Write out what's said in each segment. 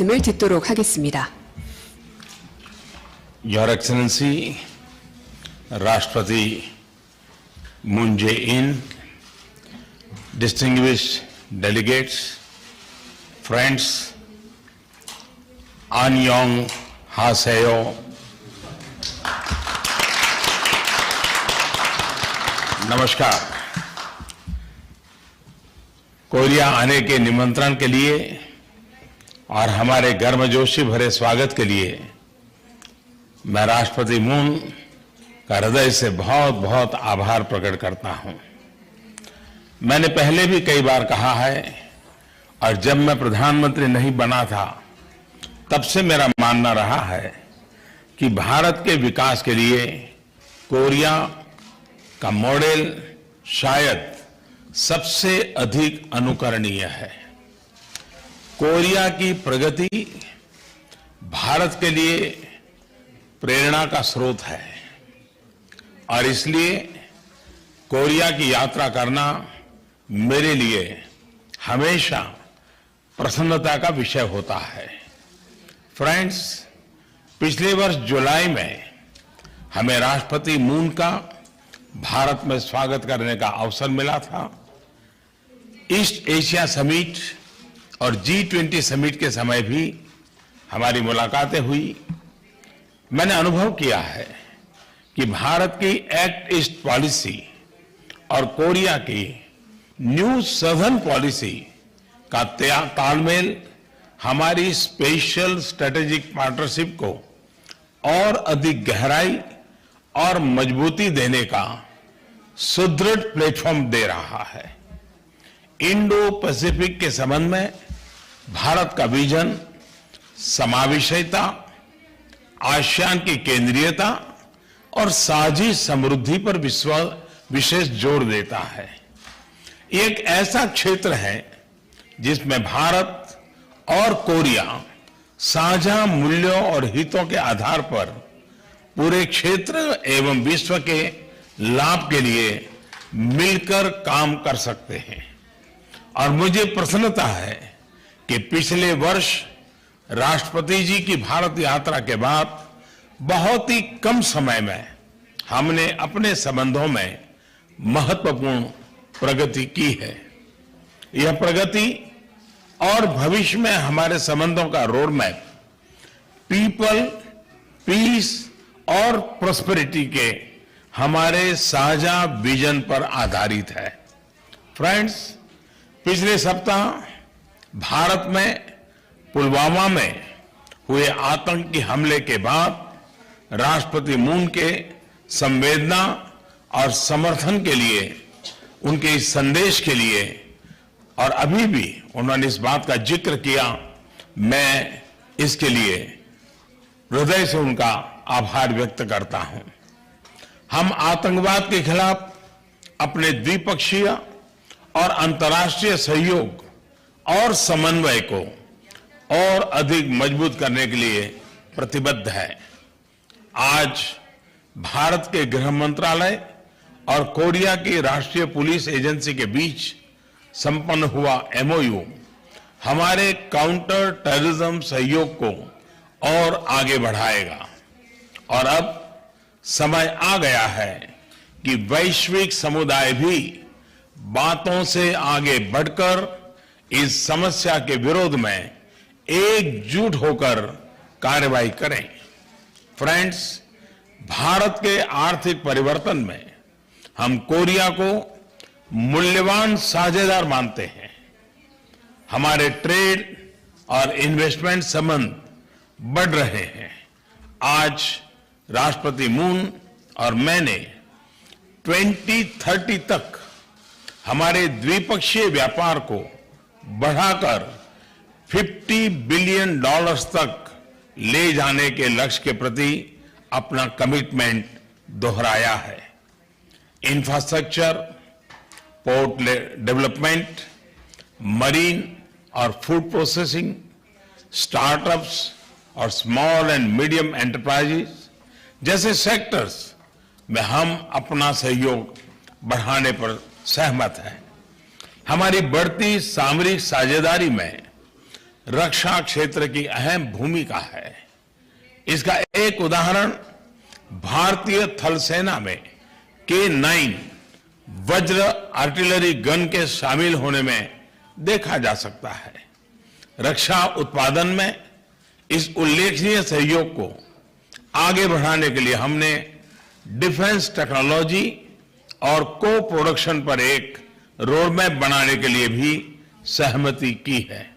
말씀을 듣도록 하겠습니다. Your Excellency, Rashtrapati Moon Jae-in, distinguished delegates, friends, Annyeong Haseyo, नमस्कार। Korea आने के निमंत्रण के लिए और हमारे गर्मजोशी भरे स्वागत के लिए मैं राष्ट्रपति मून का हृदय से बहुत बहुत आभार प्रकट करता हूं। मैंने पहले भी कई बार कहा है और जब मैं प्रधानमंत्री नहीं बना था तब से मेरा मानना रहा है कि भारत के विकास के लिए कोरिया का मॉडल शायद सबसे अधिक अनुकरणीय है। कोरिया की प्रगति भारत के लिए प्रेरणा का स्रोत है और इसलिए कोरिया की यात्रा करना मेरे लिए हमेशा प्रसन्नता का विषय होता है। फ्रेंड्स, पिछले वर्ष जुलाई में हमें राष्ट्रपति मून का भारत में स्वागत करने का अवसर मिला था। ईस्ट एशिया समिट और G20 समिट के समय भी हमारी मुलाकातें हुई। मैंने अनुभव किया है कि भारत की एक्ट ईस्ट पॉलिसी और कोरिया की न्यू सदर्न पॉलिसी का तालमेल हमारी स्पेशल स्ट्रेटेजिक पार्टनरशिप को और अधिक गहराई और मजबूती देने का सुदृढ़ प्लेटफॉर्म दे रहा है। इंडो पैसिफिक के संबंध में भारत का विजन समावेशिता, आसियान की केंद्रीयता और साझी समृद्धि पर विशेष जोर देता है। ये एक ऐसा क्षेत्र है जिसमें भारत और कोरिया साझा मूल्यों और हितों के आधार पर पूरे क्षेत्र एवं विश्व के लाभ के लिए मिलकर काम कर सकते हैं। और मुझे प्रसन्नता है कि पिछले वर्ष राष्ट्रपति जी की भारत यात्रा के बाद बहुत ही कम समय में हमने अपने संबंधों में महत्वपूर्ण प्रगति की है। यह प्रगति और भविष्य में हमारे संबंधों का रोड मैप पीपल, पीस और प्रॉस्पेरिटी के हमारे साझा विजन पर आधारित है। फ्रेंड्स, पिछले सप्ताह भारत में पुलवामा में हुए आतंकी हमले के बाद राष्ट्रपति मून के संवेदना और समर्थन के लिए, उनके इस संदेश के लिए और अभी भी उन्होंने इस बात का जिक्र किया, मैं इसके लिए हृदय से उनका आभार व्यक्त करता हूं। हम आतंकवाद के खिलाफ अपने द्विपक्षीय और अंतर्राष्ट्रीय सहयोग और समन्वय को और अधिक मजबूत करने के लिए प्रतिबद्ध है। आज भारत के गृह मंत्रालय और कोरिया की राष्ट्रीय पुलिस एजेंसी के बीच संपन्न हुआ MOU हमारे काउंटर टेररिज्म सहयोग को और आगे बढ़ाएगा। और अब समय आ गया है कि वैश्विक समुदाय भी बातों से आगे बढ़कर इस समस्या के विरोध में एकजुट होकर कार्रवाई करें। फ्रेंड्स, भारत के आर्थिक परिवर्तन में हम कोरिया को मूल्यवान साझेदार मानते हैं। हमारे ट्रेड और इन्वेस्टमेंट संबंध बढ़ रहे हैं। आज राष्ट्रपति मून और मैंने 2030 तक हमारे द्विपक्षीय व्यापार को बढ़ाकर $50 बिलियन तक ले जाने के लक्ष्य के प्रति अपना कमिटमेंट दोहराया है। इंफ्रास्ट्रक्चर, पोर्ट डेवलपमेंट, मरीन और फूड प्रोसेसिंग, स्टार्टअप्स और स्मॉल एंड मीडियम एंटरप्राइजेस जैसे सेक्टर्स में हम अपना सहयोग बढ़ाने पर सहमत हैं। हमारी बढ़ती सामरिक साझेदारी में रक्षा क्षेत्र की अहम भूमिका है। इसका एक उदाहरण भारतीय थल सेना में K9 वज्र आर्टिलरी गन के शामिल होने में देखा जा सकता है। रक्षा उत्पादन में इस उल्लेखनीय सहयोग को आगे बढ़ाने के लिए हमने डिफेंस टेक्नोलॉजी और को प्रोडक्शन पर एक रोडमैप बनाने के लिए भी सहमति की है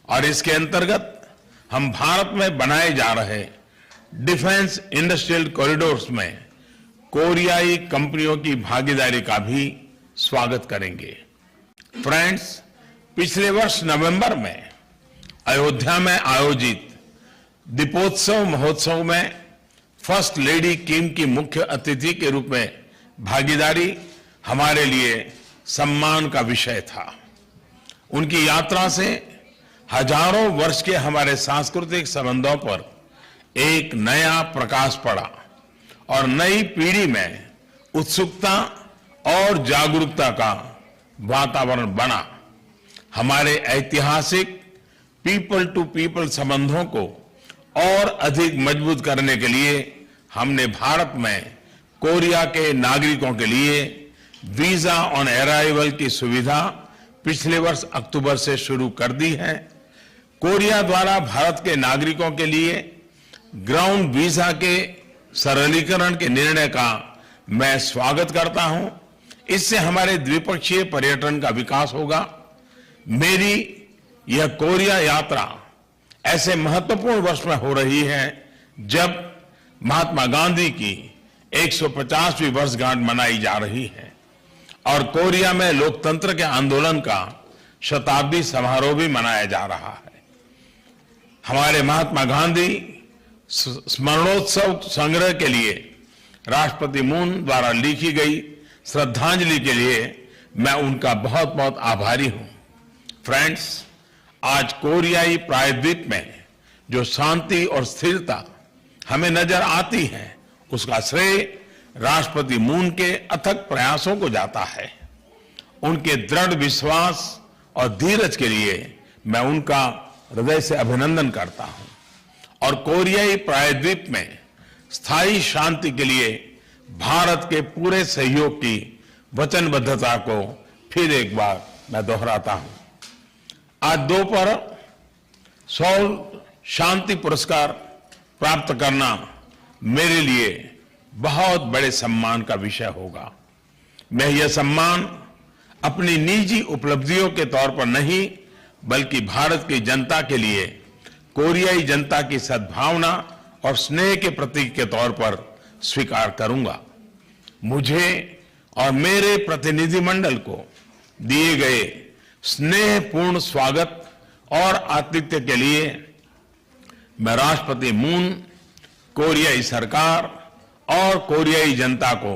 और इसके अंतर्गत हम भारत में बनाए जा रहे डिफेंस इंडस्ट्रियल कॉरिडोर्स में कोरियाई कंपनियों की भागीदारी का भी स्वागत करेंगे। फ्रेंड्स, पिछले वर्ष नवंबर में अयोध्या में आयोजित दीपोत्सव महोत्सव में फर्स्ट लेडी किम की मुख्य अतिथि के रूप में भागीदारी हमारे लिए सम्मान का विषय था। उनकी यात्रा से हजारों वर्ष के हमारे सांस्कृतिक संबंधों पर एक नया प्रकाश पड़ा और नई पीढ़ी में उत्सुकता और जागरूकता का वातावरण बना। हमारे ऐतिहासिक पीपल टू पीपल संबंधों को और अधिक मजबूत करने के लिए हमने भारत में कोरिया के नागरिकों के लिए वीजा ऑन अराइवल की सुविधा पिछले वर्ष अक्टूबर से शुरू कर दी है। कोरिया द्वारा भारत के नागरिकों के लिए ग्राउंड वीजा के सरलीकरण के निर्णय का मैं स्वागत करता हूं। इससे हमारे द्विपक्षीय पर्यटन का विकास होगा। मेरी यह कोरिया यात्रा ऐसे महत्वपूर्ण वर्ष में हो रही है जब महात्मा गांधी की 150वीं वर्षगांठ मनाई जा रही है और कोरिया में लोकतंत्र के आंदोलन का शताब्दी समारोह भी मनाया जा रहा है। हमारे महात्मा गांधी स्मरणोत्सव संग्रह के लिए राष्ट्रपति मून द्वारा लिखी गई श्रद्धांजलि के लिए मैं उनका बहुत बहुत आभारी हूं। फ्रेंड्स, आज कोरियाई प्रायद्वीप में जो शांति और स्थिरता हमें नजर आती है उसका श्रेय राष्ट्रपति मून के अथक प्रयासों को जाता है। उनके दृढ़ विश्वास और धीरज के लिए मैं उनका हृदय से अभिनंदन करता हूं और कोरियाई प्रायद्वीप में स्थायी शांति के लिए भारत के पूरे सहयोग की वचनबद्धता को फिर एक बार मैं दोहराता हूं। आज दोपहर सौल शांति पुरस्कार प्राप्त करना मेरे लिए बहुत बड़े सम्मान का विषय होगा। मैं यह सम्मान अपनी निजी उपलब्धियों के तौर पर नहीं बल्कि भारत की जनता के लिए कोरियाई जनता की सद्भावना और स्नेह के प्रतीक के तौर पर स्वीकार करूंगा। मुझे और मेरे प्रतिनिधिमंडल को दिए गए स्नेहपूर्ण स्वागत और आतिथ्य के लिए मैं राष्ट्रपति मून, कोरियाई सरकार और कोरियाई जनता को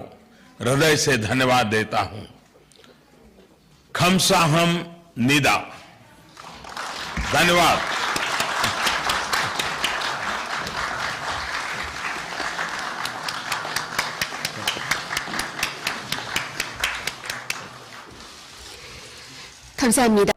हृदय से धन्यवाद देता हूं। खमसाहम निदा। धन्यवाद। 감사합니다.